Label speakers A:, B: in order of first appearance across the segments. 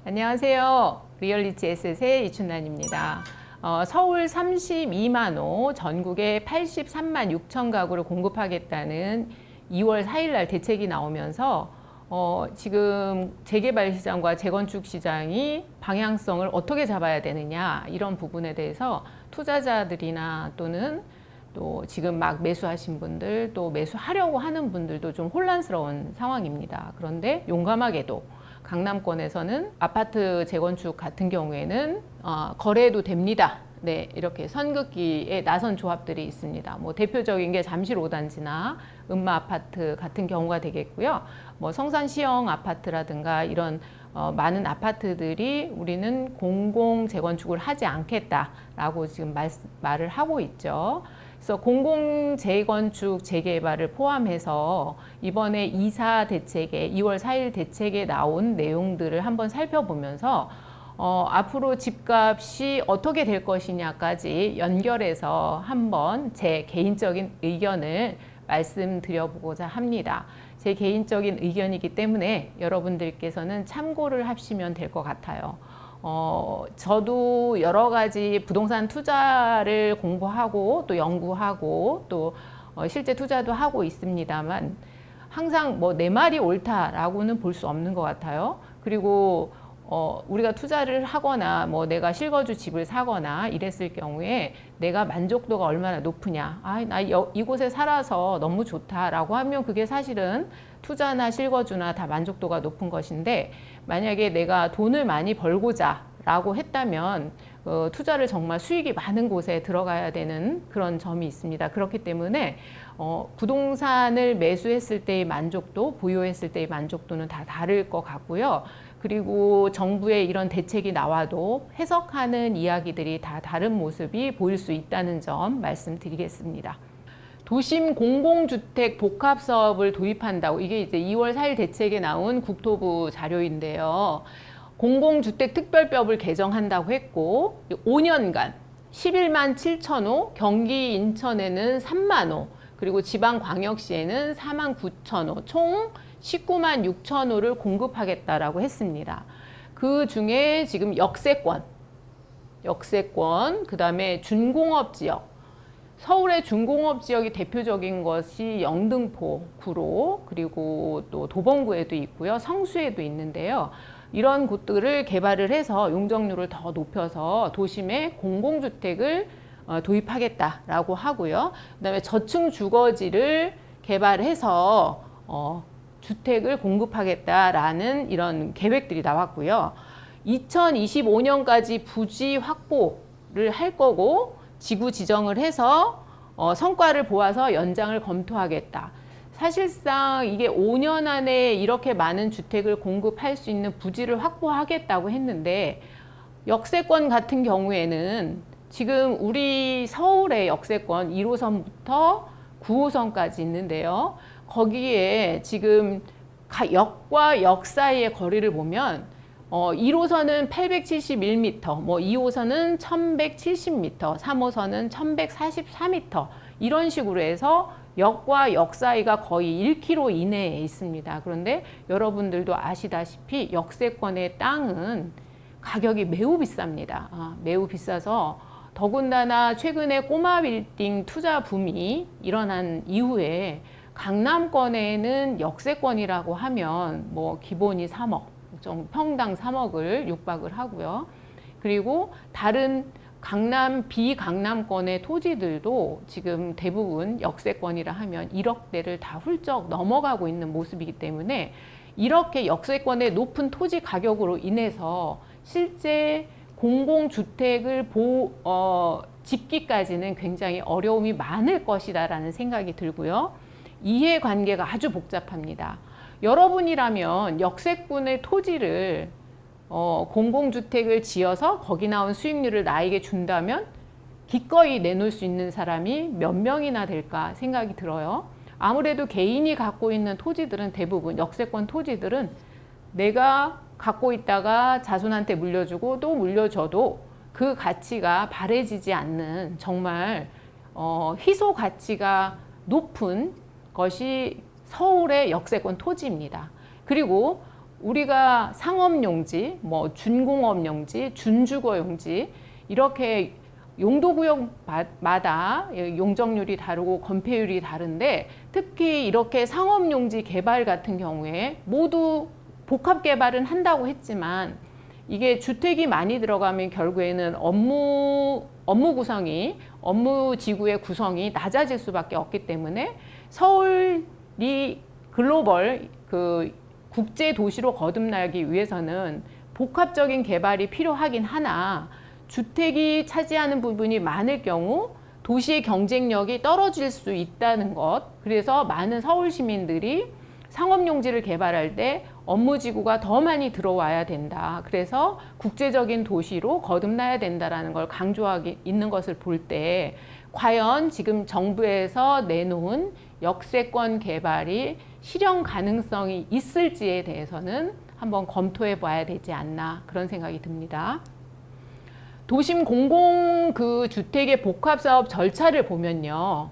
A: 안녕하세요. 리얼리티 에셋의 이춘란입니다. 서울 32만 호, 전국에 83만 6천 가구를 공급하겠다는 2월 4일 날 대책이 나오면서 지금 재개발 시장과 재건축 시장이 방향성을 어떻게 잡아야 되느냐, 이런 부분에 대해서 투자자들이나 또는 또 지금 막 매수하신 분들, 또 매수하려고 하는 분들도 좀 혼란스러운 상황입니다. 그런데 용감하게도 강남권에서는 아파트 재건축 같은 경우에는 거래도 됩니다. 네, 이렇게 선긋기에 나선 조합들이 있습니다. 뭐 대표적인 게 잠실 5단지나 음마 아파트 같은 경우가 되겠고요. 뭐 성산 시형 아파트라든가 이런 많은 아파트들이 우리는 공공 재건축을 하지 않겠다라고 지금 말을 하고 있죠. 그래서 공공 재건축 재개발을 포함해서 이번에 이사 대책에 2월 4일 대책에 나온 내용들을 한번 살펴보면서 앞으로 집값이 어떻게 될 것이냐까지 연결해서 한번 제 개인적인 의견을 말씀드려보고자 합니다. 제 개인적인 의견이기 때문에 여러분들께서는 참고를 하시면 될 것 같아요. 저도 여러 가지 부동산 투자를 공부하고 또 연구하고 또 실제 투자도 하고 있습니다만 항상 뭐 내 말이 옳다라고는 볼 수 없는 것 같아요. 그리고 우리가 투자를 하거나 뭐 내가 실거주 집을 사거나 이랬을 경우에 내가 만족도가 얼마나 높으냐, 나 이곳에 살아서 너무 좋다라고 하면 그게 사실은 투자나 실거주나 다 만족도가 높은 것인데, 만약에 내가 돈을 많이 벌고자 라고 했다면 투자를 정말 수익이 많은 곳에 들어가야 되는 그런 점이 있습니다. 그렇기 때문에 부동산을 매수했을 때의 만족도, 보유했을 때의 만족도는 다 다를 것 같고요. 그리고 정부의 이런 대책이 나와도 해석하는 이야기들이 다 다른 모습이 보일 수 있다는 점 말씀드리겠습니다. 도심 공공주택 복합사업을 도입한다고, 이게 이제 2월 4일 대책에 나온 국토부 자료인데요. 공공주택 특별법을 개정한다고 했고 5년간 11만 7천 호, 경기 인천에는 3만 호, 그리고 지방광역시에는 4만 9천 호, 총 19만 6천 호를 공급하겠다라고 했습니다. 그 중에 지금 역세권, 그 다음에 준공업 지역, 서울의 준공업 지역이 대표적인 것이 영등포, 구로, 그리고 또 도봉구에도 있고요, 성수에도 있는데요. 이런 곳들을 개발을 해서 용적률을 더 높여서 도심에 공공주택을 도입하겠다라고 하고요. 그다음에 저층 주거지를 개발해서 주택을 공급하겠다라는 이런 계획들이 나왔고요. 2025년까지 부지 확보를 할 거고, 지구 지정을 해서 성과를 보아서 연장을 검토하겠다. 사실상 이게 5년 안에 이렇게 많은 주택을 공급할 수 있는 부지를 확보하겠다고 했는데, 역세권 같은 경우에는 지금 우리 서울의 역세권 1호선부터 9호선까지 있는데요. 거기에 지금 역과 역 사이의 거리를 보면 1호선은 871m, 뭐 2호선은 1170m, 3호선은 1144m, 이런 식으로 해서 역과 역 사이가 거의 1km 이내에 있습니다. 그런데 여러분들도 아시다시피 역세권의 땅은 가격이 매우 비쌉니다. 매우 비싸서 더군다나 최근에 꼬마 빌딩 투자 붐이 일어난 이후에 강남권에는 역세권이라고 하면 뭐 기본이 3억, 평당 3억을 육박을 하고요. 그리고 다른 강남 비강남권의 토지들도 지금 대부분 역세권이라 하면 1억대를 다 훌쩍 넘어가고 있는 모습이기 때문에, 이렇게 역세권의 높은 토지 가격으로 인해서 실제 공공주택을 짓기까지는 굉장히 어려움이 많을 것이다라는 생각이 들고요. 이해관계가 아주 복잡합니다. 여러분이라면 역세권의 토지를 공공주택을 지어서 거기 나온 수익률을 나에게 준다면 기꺼이 내놓을 수 있는 사람이 몇 명이나 될까 생각이 들어요. 아무래도 개인이 갖고 있는 토지들은, 대부분 역세권 토지들은 내가 갖고 있다가 자손한테 물려주고 또 물려줘도 그 가치가 바래지지 않는 정말 희소 가치가 높은 것이 서울의 역세권 토지입니다. 그리고 우리가 상업용지, 뭐 준공업용지, 준주거용지 이렇게 용도구역마다 용적률이 다르고 건폐율이 다른데 특히 이렇게 상업용지 개발 같은 경우에 모두 복합 개발은 한다고 했지만 이게 주택이 많이 들어가면 결국에는 업무 지구의 구성이 낮아질 수밖에 없기 때문에 서울이 글로벌 국제 도시로 거듭나기 위해서는 복합적인 개발이 필요하긴 하나 주택이 차지하는 부분이 많을 경우 도시의 경쟁력이 떨어질 수 있다는 것. 그래서 많은 서울 시민들이 상업용지를 개발할 때 업무지구가 더 많이 들어와야 된다. 그래서 국제적인 도시로 거듭나야 된다는 걸 강조하고 있는 것을 볼 때 과연 지금 정부에서 내놓은 역세권 개발이 실현 가능성이 있을지에 대해서는 한번 검토해 봐야 되지 않나 그런 생각이 듭니다. 도심 공공 주택의 복합 사업 절차를 보면요.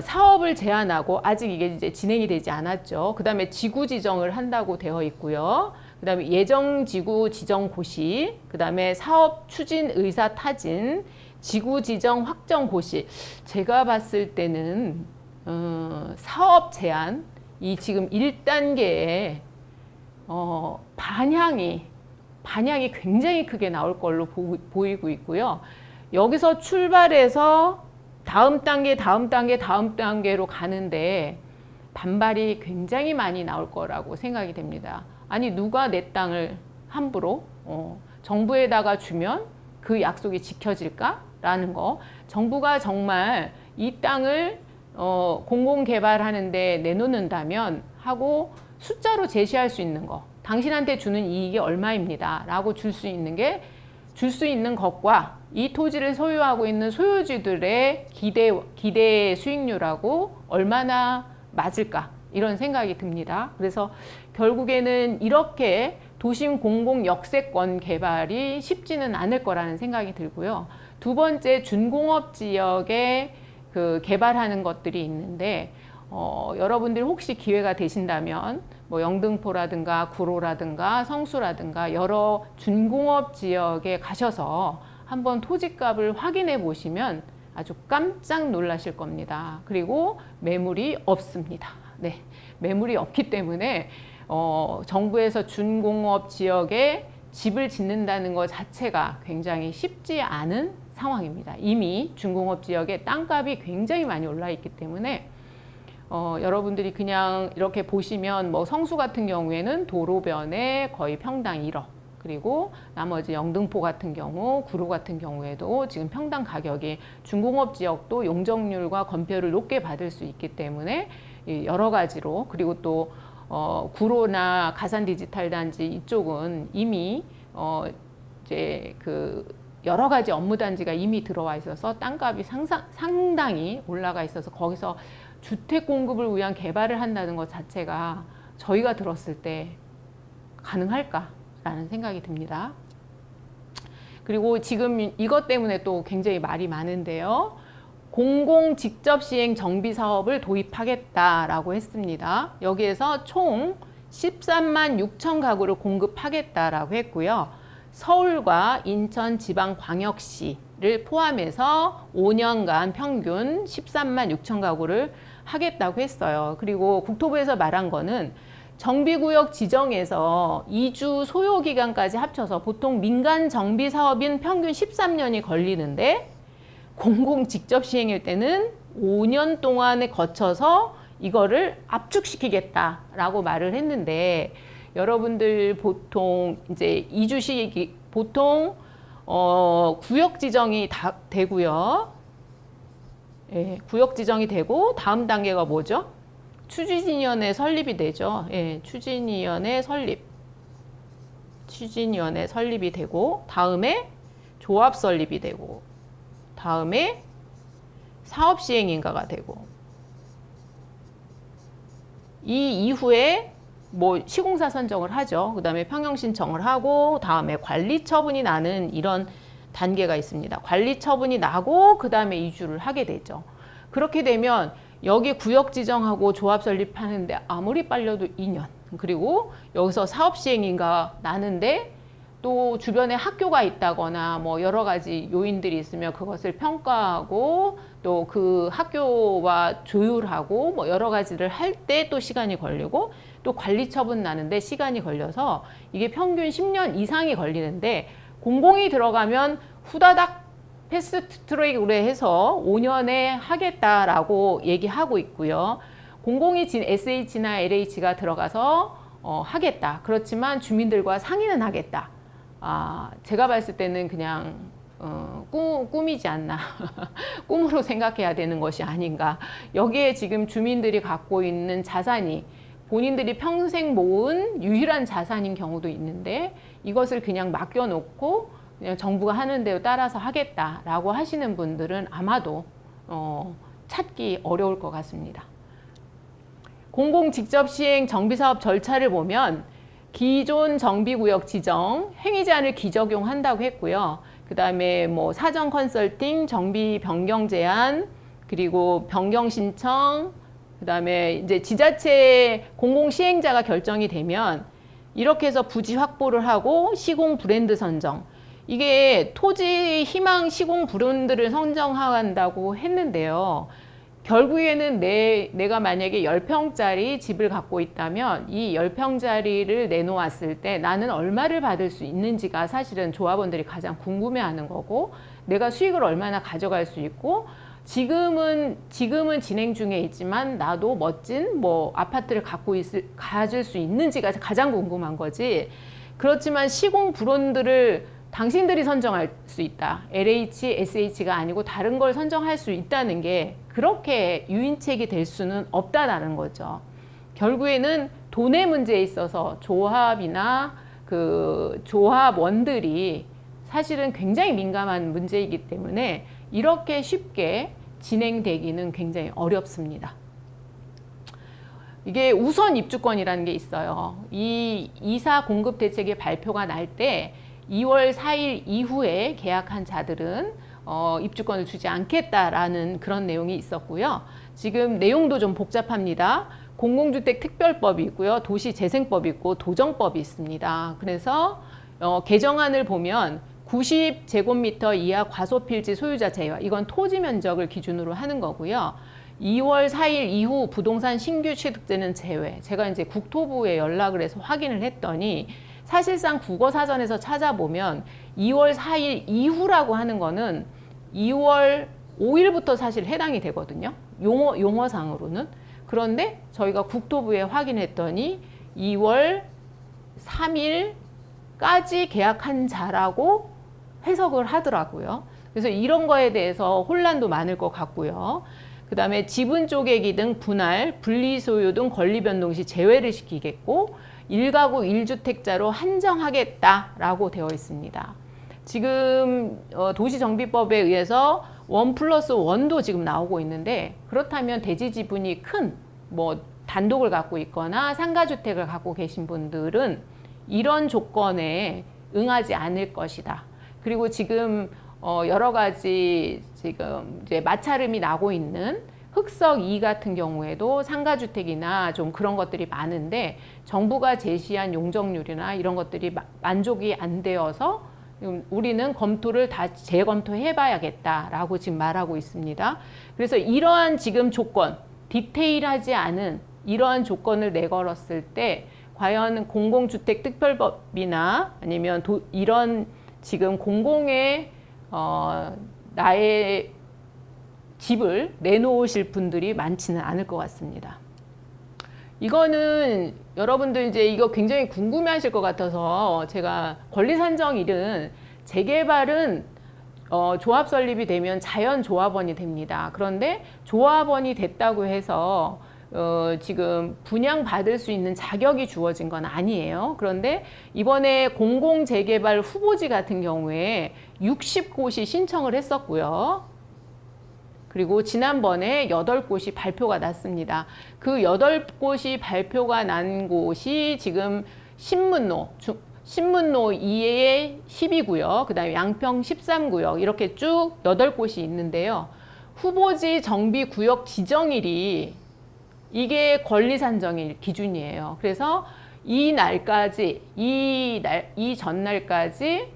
A: 사업을 제안하고 아직 이게 이제 진행이 되지 않았죠. 그 다음에 지구 지정을 한다고 되어 있고요. 그 다음에 예정 지구 지정 고시, 그 다음에 사업 추진 의사 타진, 지구 지정 확정 고시. 제가 봤을 때는 사업 제안, 이 지금 1단계에 반향이 굉장히 크게 나올 걸로 보이고 있고요. 여기서 출발해서 다음 단계로 가는데 반발이 굉장히 많이 나올 거라고 생각이 됩니다. 아니 누가 내 땅을 함부로 정부에다가 주면 그 약속이 지켜질까라는 거. 정부가 정말 이 땅을 공공개발하는데 내놓는다면 하고 숫자로 제시할 수 있는 거. 당신한테 주는 이익이 얼마입니다. 라고 줄 수 있는 것과 이 토지를 소유하고 있는 소유주들의 기대 수익률하고 얼마나 맞을까 이런 생각이 듭니다. 그래서 결국에는 이렇게 도심 공공 역세권 개발이 쉽지는 않을 거라는 생각이 들고요. 두 번째 준공업 지역에 개발하는 것들이 있는데 여러분들이 혹시 기회가 되신다면 뭐 영등포라든가 구로라든가 성수라든가 여러 준공업 지역에 가셔서 한번 토지값을 확인해 보시면 아주 깜짝 놀라실 겁니다. 그리고 매물이 없습니다. 네, 매물이 없기 때문에 정부에서 준공업 지역에 집을 짓는다는 것 자체가 굉장히 쉽지 않은 상황입니다. 이미 준공업 지역에 땅값이 굉장히 많이 올라 있기 때문에 여러분들이 그냥 이렇게 보시면 뭐 성수 같은 경우에는 도로변에 거의 평당 1억, 그리고 나머지 영등포 같은 경우, 구로 같은 경우에도 지금 평당 가격이 준공업 지역도 용적률과 건폐율을 높게 받을 수 있기 때문에 여러 가지로, 그리고 또 구로나 가산 디지털 단지 이쪽은 이미 이제 여러 가지 업무 단지가 이미 들어와 있어서 땅값이 상당히 올라가 있어서 거기서 주택 공급을 위한 개발을 한다는 것 자체가 저희가 들었을 때 가능할까라는 생각이 듭니다. 그리고 지금 이것 때문에 또 굉장히 말이 많은데요. 공공 직접 시행 정비 사업을 도입하겠다라고 했습니다. 여기에서 총 13만 6천 가구를 공급하겠다라고 했고요. 서울과 인천 지방광역시를 포함해서 5년간 평균 13만 6천 가구를 하겠다고 했어요. 그리고 국토부에서 말한 거는 정비구역 지정에서 이주 소요기간까지 합쳐서 보통 민간 정비 사업인 평균 13년이 걸리는데 공공 직접 시행일 때는 5년 동안에 거쳐서 이거를 압축시키겠다라고 말을 했는데 여러분들 보통 이제 이주 시기 보통 구역 지정이 다 되고요. 예, 구역 지정이 되고 다음 단계가 뭐죠? 추진위원회 설립이 되죠. 예, 추진위원회 설립이 되고 다음에 조합 설립이 되고 다음에 사업 시행인가가 되고 이 이후에 뭐 시공사 선정을 하죠. 그 다음에 평형 신청을 하고 다음에 관리 처분이 나는 이런 단계가 있습니다. 관리 처분이 나고 그 다음에 이주를 하게 되죠. 그렇게 되면 여기 구역 지정하고 조합 설립하는데 아무리 빨려도 2년 그리고 여기서 사업 시행인가 나는데 또 주변에 학교가 있다거나 뭐 여러 가지 요인들이 있으면 그것을 평가하고 또 그 학교와 조율하고 뭐 여러 가지를 할 때 또 시간이 걸리고 또 관리 처분 나는데 시간이 걸려서 이게 평균 10년 이상이 걸리는데 공공이 들어가면 후다닥 패스트 트랙으로 해서 5년에 하겠다라고 얘기하고 있고요. 공공이 진 SH나 LH가 들어가서 하겠다. 그렇지만 주민들과 상의는 하겠다. 제가 봤을 때는 그냥 꿈이지 않나. 꿈으로 생각해야 되는 것이 아닌가. 여기에 지금 주민들이 갖고 있는 자산이 본인들이 평생 모은 유일한 자산인 경우도 있는데 이것을 그냥 맡겨놓고 그냥 정부가 하는 대로 따라서 하겠다라고 하시는 분들은 아마도 찾기 어려울 것 같습니다. 공공 직접 시행 정비사업 절차를 보면 기존 정비구역 지정, 행위 제한을 기적용한다고 했고요. 그 다음에 뭐 사전 컨설팅, 정비 변경 제한, 그리고 변경 신청, 그 다음에 이제 지자체 공공 시행자가 결정이 되면 이렇게 해서 부지 확보를 하고 시공 브랜드 선정. 이게 토지 희망 시공 브랜드를 선정한다고 했는데요. 결국에는 내가 만약에 10평짜리 집을 갖고 있다면 이 10평짜리를 내놓았을 때 나는 얼마를 받을 수 있는지가 사실은 조합원들이 가장 궁금해하는 거고 내가 수익을 얼마나 가져갈 수 있고 지금은 진행 중에 있지만 나도 멋진 뭐 아파트를 가질 수 있는지가 가장 궁금한 거지. 그렇지만 시공 브랜드를 당신들이 선정할 수 있다. LH, SH가 아니고 다른 걸 선정할 수 있다는 게 그렇게 유인책이 될 수는 없다라는 거죠. 결국에는 돈의 문제에 있어서 조합이나 그 조합원들이 사실은 굉장히 민감한 문제이기 때문에 이렇게 쉽게 진행되기는 굉장히 어렵습니다. 이게 우선 입주권이라는 게 있어요. 이 이사 공급 대책의 발표가 날 때 2월 4일 이후에 계약한 자들은 입주권을 주지 않겠다라는 그런 내용이 있었고요. 지금 내용도 좀 복잡합니다. 공공주택 특별법이 있고요. 도시재생법이 있고 도정법이 있습니다. 그래서 개정안을 보면 90제곱미터 이하 과소필지 소유자 제외, 이건 토지 면적을 기준으로 하는 거고요. 2월 4일 이후 부동산 신규 취득세는 제외. 제가 이제 국토부에 연락을 해서 확인을 했더니 사실상 국어사전에서 찾아보면 2월 4일 이후라고 하는 거는 2월 5일부터 사실 해당이 되거든요. 용어상으로는. 그런데 저희가 국토부에 확인했더니 2월 3일까지 계약한 자라고 해석을 하더라고요. 그래서 이런 거에 대해서 혼란도 많을 것 같고요. 그 다음에 지분 쪼개기 등 분할, 분리소유 등 권리 변동 시 제외를 시키겠고 1가구 1주택자로 한정하겠다라고 되어 있습니다. 지금 도시정비법에 의해서 1+1도 지금 나오고 있는데 그렇다면 대지 지분이 큰 뭐 단독을 갖고 있거나 상가주택을 갖고 계신 분들은 이런 조건에 응하지 않을 것이다. 그리고 지금 여러 가지 지금 이제 마찰음이 나고 있는 흑석 2 같은 경우에도 상가주택이나 좀 그런 것들이 많은데 정부가 제시한 용적률이나 이런 것들이 만족이 안 되어서 우리는 검토를 다 재검토해 봐야겠다라고 지금 말하고 있습니다. 그래서 이러한 지금 조건, 디테일하지 않은 이러한 조건을 내걸었을 때 과연 공공주택 특별법이나 아니면 이런 지금 공공의 나의 집을 내놓으실 분들이 많지는 않을 것 같습니다. 이거는 여러분들 이제 이거 굉장히 궁금해 하실 것 같아서 제가 권리산정일은 재개발은 조합 설립이 되면 자연조합원이 됩니다. 그런데 조합원이 됐다고 해서 지금 분양받을 수 있는 자격이 주어진 건 아니에요. 그런데 이번에 공공재개발 후보지 같은 경우에 60곳이 신청을 했었고요. 그리고 지난번에 8곳이 발표가 났습니다. 그 8곳이 발표가 난 곳이 지금 신문로 2에 12구역, 그 다음에 양평 13구역 이렇게 쭉 8곳이 있는데요. 후보지 정비구역 지정일이 이게 권리산정일 기준이에요. 그래서 이 날까지, 이 전날까지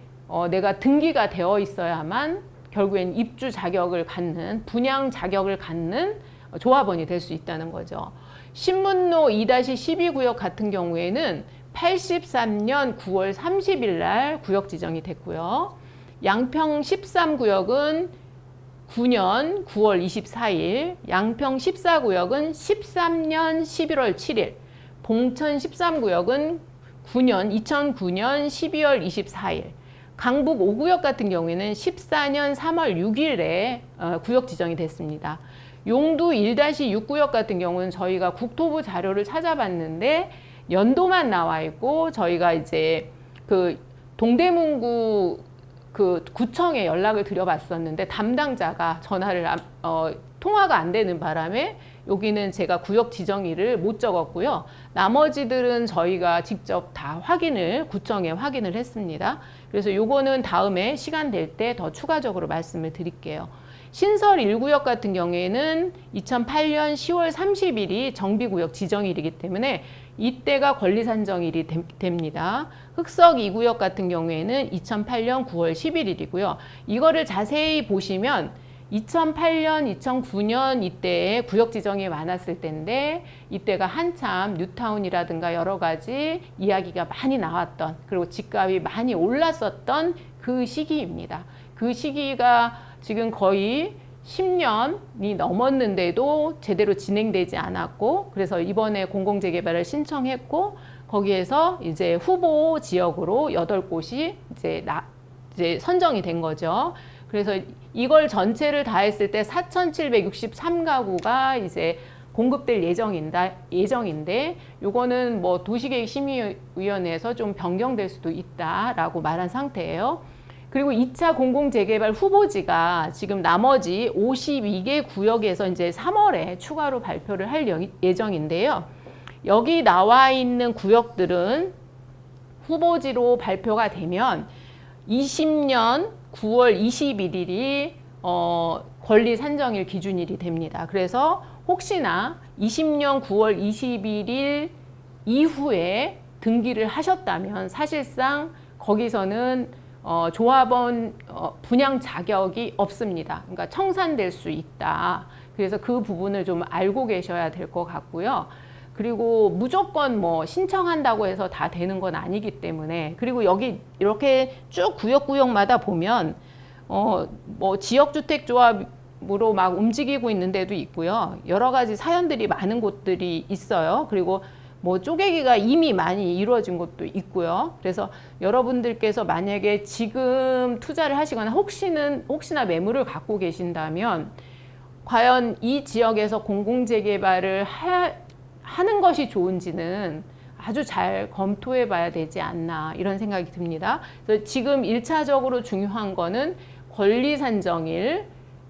A: 내가 등기가 되어 있어야만 결국엔 입주 자격을 갖는, 분양 자격을 갖는 조합원이 될 수 있다는 거죠. 신문로 2-12구역 같은 경우에는 83년 9월 30일 날 구역 지정이 됐고요. 양평 13구역은 9년 9월 24일, 양평 14구역은 13년 11월 7일, 봉천 13구역은 2009년 12월 24일, 강북 5구역 같은 경우에는 14년 3월 6일에 구역 지정이 됐습니다. 용두 1-6구역 같은 경우는 저희가 국토부 자료를 찾아봤는데 연도만 나와 있고, 저희가 이제 그 동대문구 그 구청에 연락을 드려봤었는데 담당자가 전화를 통화가 안 되는 바람에 여기는 제가 구역 지정일을 못 적었고요. 나머지들은 저희가 직접 다 구청에 확인을 했습니다. 그래서 요거는 다음에 시간 될 때 더 추가적으로 말씀을 드릴게요. 신설 1구역 같은 경우에는 2008년 10월 30일이 정비구역 지정일이기 때문에 이때가 권리산정일이 됩니다. 흑석 2구역 같은 경우에는 2008년 9월 11일이고요. 이거를 자세히 보시면 2008년, 2009년 이때에 구역 지정이 많았을 때인데 이때가 한참 뉴타운이라든가 여러 가지 이야기가 많이 나왔던, 그리고 집값이 많이 올랐었던 그 시기입니다. 그 시기가 지금 거의 10년이 넘었는데도 제대로 진행되지 않았고, 그래서 이번에 공공재개발을 신청했고, 거기에서 이제 후보 지역으로 8곳이 이제 선정이 된 거죠. 그래서 이걸 전체를 다 했을 때 4,763가구가 이제 공급될 예정인데 요거는 뭐 도시계획심의위원회에서 좀 변경될 수도 있다라고 말한 상태예요. 그리고 2차 공공재개발 후보지가 지금 나머지 52개 구역에서 이제 3월에 추가로 발표를 할 예정인데요. 여기 나와 있는 구역들은 후보지로 발표가 되면 20년 9월 21일이 권리 산정일 기준일이 됩니다. 그래서 혹시나 20년 9월 21일 이후에 등기를 하셨다면 사실상 거기서는 조합원 분양 자격이 없습니다. 그러니까 청산될 수 있다. 그래서 그 부분을 좀 알고 계셔야 될 것 같고요. 그리고 무조건 뭐 신청한다고 해서 다 되는 건 아니기 때문에, 그리고 여기 이렇게 쭉 구역마다 보면 뭐 지역주택조합으로 막 움직이고 있는 데도 있고요. 여러 가지 사연들이 많은 곳들이 있어요. 그리고 뭐 쪼개기가 이미 많이 이루어진 곳도 있고요. 그래서 여러분들께서 만약에 지금 투자를 하시거나 혹시나 매물을 갖고 계신다면 과연 이 지역에서 공공재개발을 하는 것이 좋은지는 아주 잘 검토해 봐야 되지 않나, 이런 생각이 듭니다. 그래서 지금 1차적으로 중요한 거는 권리산정일,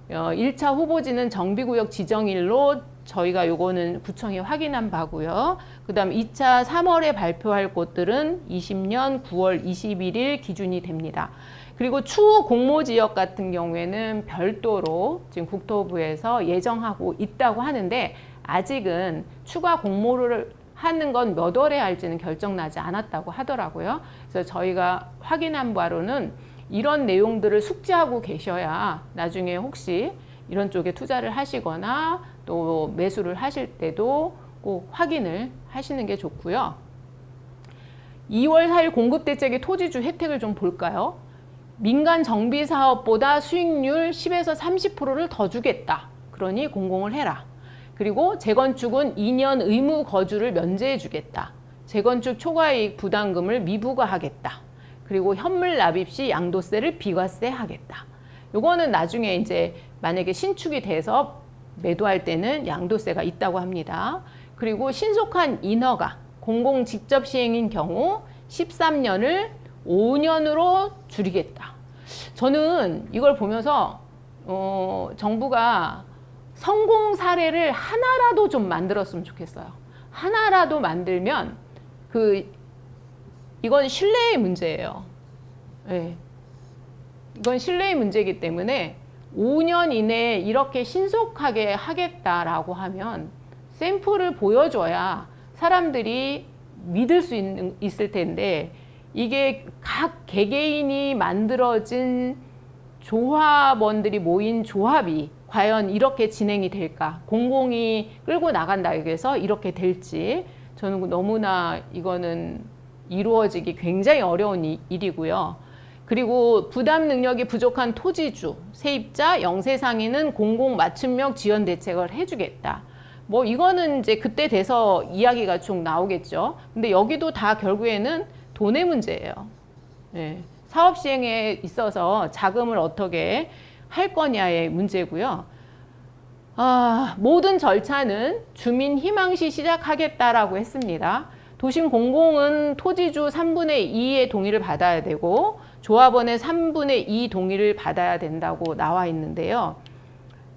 A: 1차 후보지는 정비구역 지정일로 저희가 요거는 구청이 확인한 바고요. 그 다음 2차 3월에 발표할 곳들은 20년 9월 21일 기준이 됩니다. 그리고 추후 공모지역 같은 경우에는 별도로 지금 국토부에서 예정하고 있다고 하는데 아직은 추가 공모를 하는 건 몇 월에 할지는 결정나지 않았다고 하더라고요. 그래서 저희가 확인한 바로는 이런 내용들을 숙지하고 계셔야 나중에 혹시 이런 쪽에 투자를 하시거나 또 매수를 하실 때도 꼭 확인을 하시는 게 좋고요. 2월 4일 공급대책의 토지주 혜택을 좀 볼까요? 민간 정비 사업보다 수익률 10에서 30%를 더 주겠다. 그러니 공공을 해라. 그리고 재건축은 2년 의무 거주를 면제해 주겠다. 재건축 초과이익 부담금을 미부과하겠다. 그리고 현물 납입 시 양도세를 비과세 하겠다. 요거는 나중에 이제 만약에 신축이 돼서 매도할 때는 양도세가 있다고 합니다. 그리고 신속한 인허가, 공공 직접 시행인 경우 13년을 5년으로 줄이겠다. 저는 이걸 보면서 정부가 성공 사례를 하나라도 좀 만들었으면 좋겠어요. 하나라도 만들면 이건 신뢰의 문제예요. 네. 이건 신뢰의 문제이기 때문에 5년 이내에 이렇게 신속하게 하겠다라고 하면 샘플을 보여줘야 사람들이 믿을 수 있을 텐데 이게 각 개개인이 만들어진 조합원들이 모인 조합이 과연 이렇게 진행이 될까? 공공이 끌고 나간다고 해서 이렇게 될지 저는 너무나 이거는 이루어지기 굉장히 어려운 일이고요. 그리고 부담 능력이 부족한 토지주, 세입자, 영세상인은 공공 맞춤형 지원 대책을 해주겠다. 뭐 이거는 이제 그때 돼서 이야기가 쭉 나오겠죠. 근데 여기도 다 결국에는 돈의 문제예요. 네. 사업 시행에 있어서 자금을 어떻게 할 거냐의 문제고요. 모든 절차는 주민 희망 시 시작하겠다라고 했습니다. 도심 공공은 토지주 3분의 2의 동의를 받아야 되고 조합원의 3분의 2 동의를 받아야 된다고 나와 있는데요.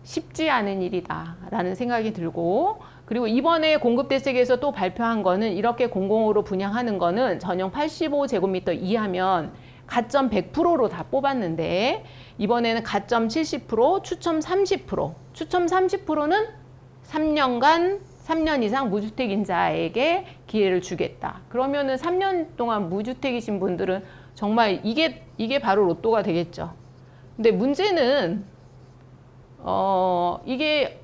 A: 쉽지 않은 일이다라는 생각이 들고, 그리고 이번에 공급대책에서 또 발표한 거는 이렇게 공공으로 분양하는 거는 전용 85제곱미터 이하면 가점 100%로 다 뽑았는데 이번에는 가점 70%, 추첨 30%, 추첨 30%는 3년간 3년 이상 무주택인 자에게 기회를 주겠다. 그러면은 3년 동안 무주택이신 분들은 정말 이게 바로 로또가 되겠죠. 근데 문제는 이게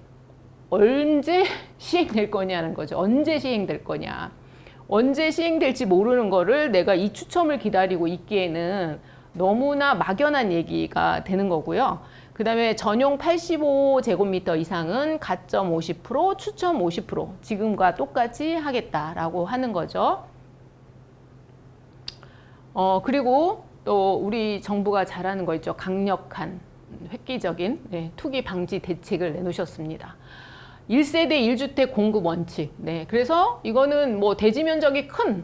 A: 언제 시행될 거냐는 거죠. 언제 시행될 거냐. 언제 시행될지 모르는 거를 내가 이 추첨을 기다리고 있기에는 너무나 막연한 얘기가 되는 거고요. 그 다음에 전용 85제곱미터 이상은 가점 50%, 추첨 50% 지금과 똑같이 하겠다라고 하는 거죠. 그리고 또 우리 정부가 잘하는 거 있죠. 강력한 획기적인 투기 방지 대책을 내놓으셨습니다. 1세대 1주택 공급 원칙. 네, 그래서 이거는 뭐 대지 면적이 큰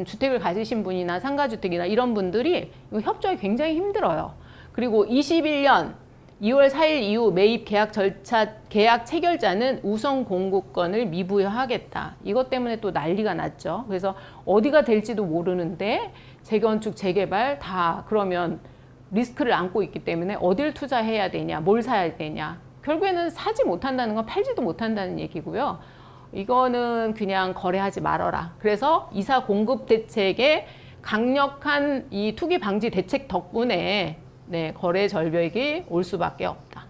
A: 주택을 가지신 분이나 상가주택이나 이런 분들이 이거 협조하기 굉장히 힘들어요. 그리고 21년 2월 4일 이후 매입 계약 절차 계약 체결자는 우선 공급권을 미부여하겠다. 이것 때문에 또 난리가 났죠. 그래서 어디가 될지도 모르는데 재건축, 재개발 다 그러면 리스크를 안고 있기 때문에 어딜 투자해야 되냐, 뭘 사야 되냐. 결국에는 사지 못한다는 건 팔지도 못한다는 얘기고요. 이거는 그냥 거래하지 말아라. 그래서 이사 공급 대책의 강력한 이 투기 방지 대책 덕분에 거래 절벽이 올 수밖에 없다.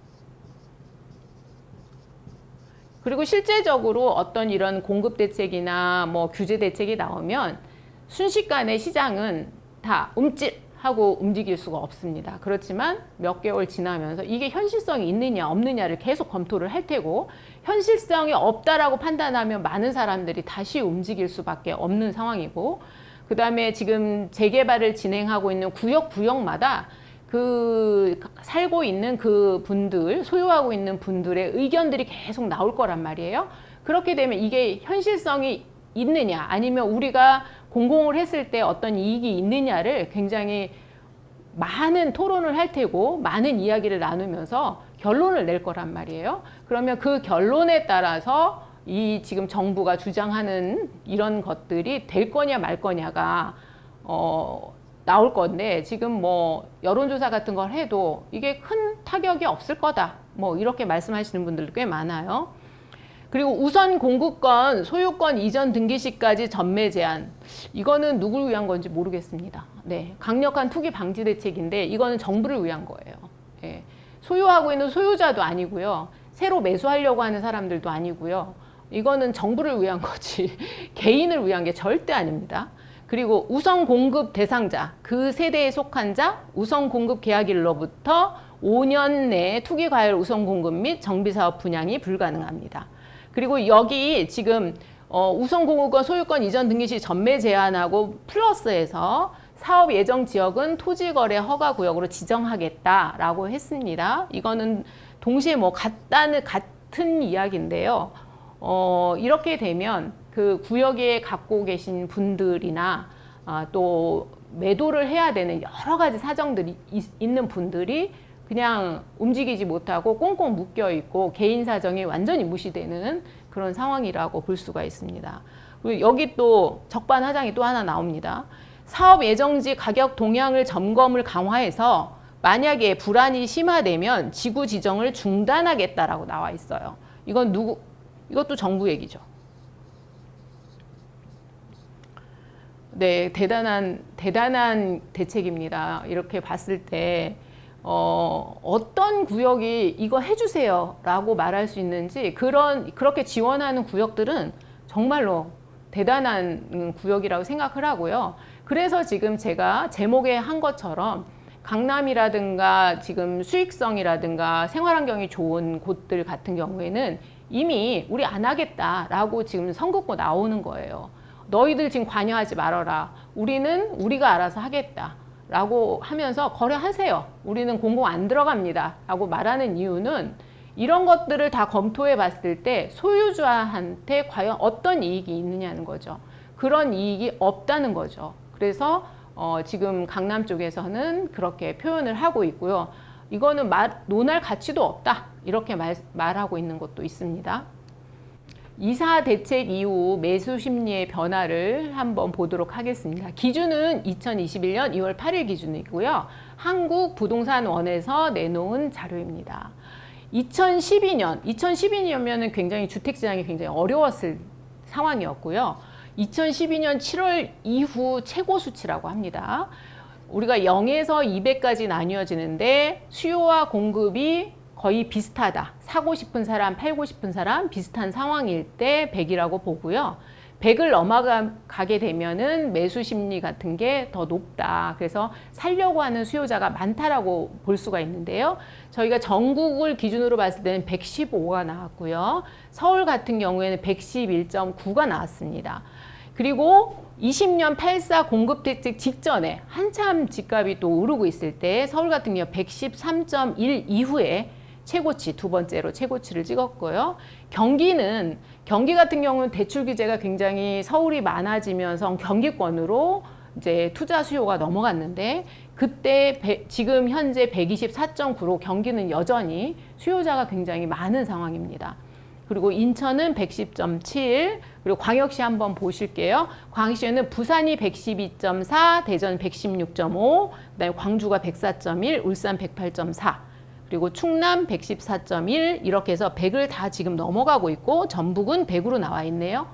A: 그리고 실제적으로 어떤 이런 공급 대책이나 뭐 규제 대책이 나오면 순식간에 시장은 다 움찔하고 움직일 수가 없습니다. 그렇지만 몇 개월 지나면서 이게 현실성이 있느냐 없느냐를 계속 검토를 할 테고, 현실성이 없다라고 판단하면 많은 사람들이 다시 움직일 수밖에 없는 상황이고, 그 다음에 지금 재개발을 진행하고 있는 구역마다 그 살고 있는 그 분들, 소유하고 있는 분들의 의견들이 계속 나올 거란 말이에요. 그렇게 되면 이게 현실성이 있느냐 아니면 우리가 공공을 했을 때 어떤 이익이 있느냐를 굉장히 많은 토론을 할 테고 많은 이야기를 나누면서 결론을 낼 거란 말이에요. 그러면 그 결론에 따라서 이 지금 정부가 주장하는 이런 것들이 될 거냐 말 거냐가 나올 건데, 지금 뭐 여론조사 같은 걸 해도 이게 큰 타격이 없을 거다, 뭐 이렇게 말씀하시는 분들도 꽤 많아요. 그리고 우선 공급권, 소유권 이전 등기 시까지 전매 제한, 이거는 누구를 위한 건지 모르겠습니다. 네, 강력한 투기 방지 대책인데 이거는 정부를 위한 거예요. 네, 소유하고 있는 소유자도 아니고요, 새로 매수하려고 하는 사람들도 아니고요, 이거는 정부를 위한 거지 개인을 위한 게 절대 아닙니다. 그리고 우선 공급 대상자, 그 세대에 속한 자, 우선 공급 계약일로부터 5년 내에 투기 과열 우선 공급 및 정비사업 분양이 불가능합니다. 그리고 여기 지금 우선 공급권 소유권 이전 등기 시 전매 제한하고 플러스해서 사업 예정 지역은 토지거래 허가 구역으로 지정하겠다라고 했습니다. 이거는 동시에 뭐 같은 이야기인데요. 이렇게 되면 그 구역에 갖고 계신 분들이나 또 매도를 해야 되는 여러 가지 사정들이 있는 분들이 그냥 움직이지 못하고 꽁꽁 묶여 있고 개인 사정이 완전히 무시되는 그런 상황이라고 볼 수가 있습니다. 그리고 여기 또 적반하장이 또 하나 나옵니다. 사업 예정지 가격 동향을 점검을 강화해서 만약에 불안이 심화되면 지구 지정을 중단하겠다라고 나와 있어요. 이건 이것도 정부 얘기죠. 네, 대단한 대책입니다. 이렇게 봤을 때 어떤 구역이 이거 해주세요 라고 말할 수 있는지 그렇게 지원하는 구역들은 정말로 대단한 구역이라고 생각을 하고요. 그래서 지금 제가 제목에 한 것처럼 강남이라든가 지금 수익성이라든가 생활환경이 좋은 곳들 같은 경우에는 이미 우리 안 하겠다라고 지금 선긋고 나오는 거예요. 너희들 지금 관여하지 말아라. 우리가 알아서 하겠다. 라고 하면서 거래하세요. 우리는 공공 안 들어갑니다. 라고 말하는 이유는 이런 것들을 다 검토해 봤을 때 소유주한테 과연 어떤 이익이 있느냐는 거죠. 그런 이익이 없다는 거죠. 그래서 지금 강남 쪽에서는 그렇게 표현을 하고 있고요. 이거는 논할 가치도 없다. 이렇게 말하고 있는 것도 있습니다. 이사 대책 이후 매수 심리의 변화를 한번 보도록 하겠습니다. 기준은 2021년 2월 8일 기준이고요. 한국부동산원에서 내놓은 자료입니다. 2012년이면은 굉장히 주택시장이 굉장히 어려웠을 상황이었고요. 2012년 7월 이후 최고 수치라고 합니다. 우리가 0에서 200까지 나뉘어지는데 수요와 공급이 거의 비슷하다. 사고 싶은 사람, 팔고 싶은 사람 비슷한 상황일 때 100이라고 보고요. 100을 넘어가게 되면은 매수 심리 같은 게 더 높다. 그래서 살려고 하는 수요자가 많다라고 볼 수가 있는데요. 저희가 전국을 기준으로 봤을 때는 115가 나왔고요. 서울 같은 경우에는 111.9가 나왔습니다. 그리고 20년 8.4 공급대책 직전에 한참 집값이 또 오르고 있을 때 서울 같은 경우 113.1 이후에 최고치, 두 번째로 최고치를 찍었고요. 경기 같은 경우는 대출 규제가 굉장히 서울이 많아지면서 경기권으로 이제 투자 수요가 넘어갔는데 그때 지금 현재 124.9로 경기는 여전히 수요자가 굉장히 많은 상황입니다. 그리고 인천은 110.7, 그리고 광역시 한번 보실게요. 광역시는 부산이 112.4, 대전 116.5, 그다음에 광주가 104.1, 울산 108.4. 그리고 충남 114.1 이렇게 해서 100을 다 지금 넘어가고 있고 전북은 100으로 나와 있네요.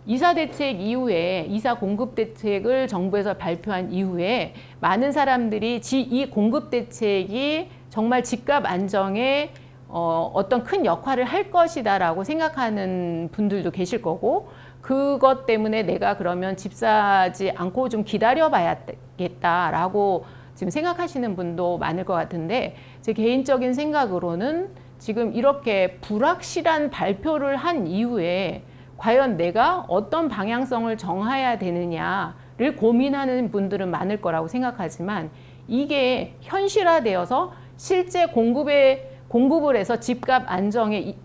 A: 이사 대책 이후에 이사 공급 대책을 정부에서 발표한 이후에 많은 사람들이 이 공급 대책이 정말 집값 안정에 어떤 큰 역할을 할 것이다라고 생각하는 분들도 계실 거고 그것 때문에 내가 그러면 집 사지 않고 좀 기다려 봐야겠다라고 지금 생각하시는 분도 많을 것 같은데 제 개인적인 생각으로는 지금 이렇게 불확실한 발표를 한 이후에 과연 내가 어떤 방향성을 정해야 되느냐를 고민하는 분들은 많을 거라고 생각하지만 이게 현실화되어서 실제 공급을 해서 집값 안정에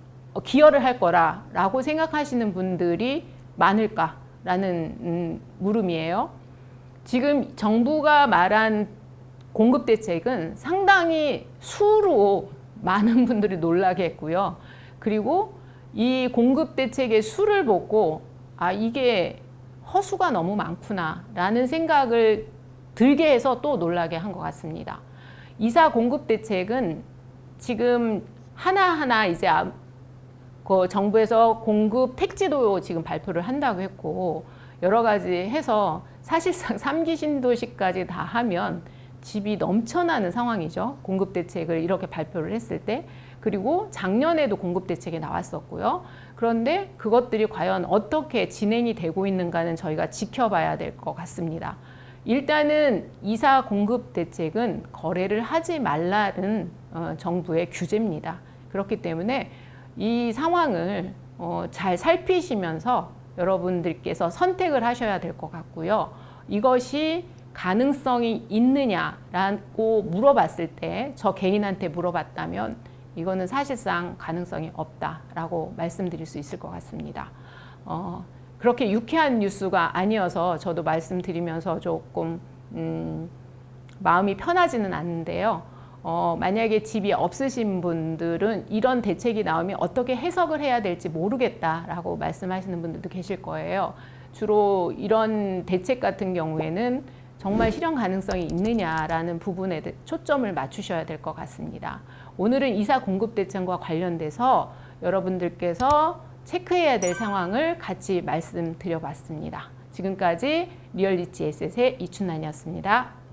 A: 기여를 할 거라고 생각하시는 분들이 많을까라는 물음이에요. 지금 정부가 말한 공급 대책은 상당히 수로 많은 분들이 놀라게 했고요. 그리고 이 공급 대책의 수를 보고 이게 허수가 너무 많구나라는 생각을 들게 해서 또 놀라게 한 것 같습니다. 이사 공급 대책은 지금 하나하나 이제 그 정부에서 공급 택지도 지금 발표를 한다고 했고 여러 가지 해서 사실상 3기 신도시까지 다 하면 집이 넘쳐나는 상황이죠. 공급 대책을 이렇게 발표를 했을 때. 그리고 작년에도 공급 대책이 나왔었고요. 그런데 그것들이 과연 어떻게 진행이 되고 있는가는 저희가 지켜봐야 될 것 같습니다. 일단은 이사 공급 대책은 거래를 하지 말라는 정부의 규제입니다. 그렇기 때문에 이 상황을 잘 살피시면서 여러분들께서 선택을 하셔야 될 것 같고요. 이것이 가능성이 있느냐라고 물어봤을 때 저 개인한테 물어봤다면 이거는 사실상 가능성이 없다라고 말씀드릴 수 있을 것 같습니다. 그렇게 유쾌한 뉴스가 아니어서 저도 말씀드리면서 조금 마음이 편하지는 않는데요. 만약에 집이 없으신 분들은 이런 대책이 나오면 어떻게 해석을 해야 될지 모르겠다라고 말씀하시는 분들도 계실 거예요. 주로 이런 대책 같은 경우에는 정말 실현 가능성이 있느냐라는 부분에 초점을 맞추셔야 될 것 같습니다. 오늘은 이사 공급 대책과 관련돼서 여러분들께서 체크해야 될 상황을 같이 말씀드려봤습니다. 지금까지 리얼리치 에셋의 이춘란이었습니다.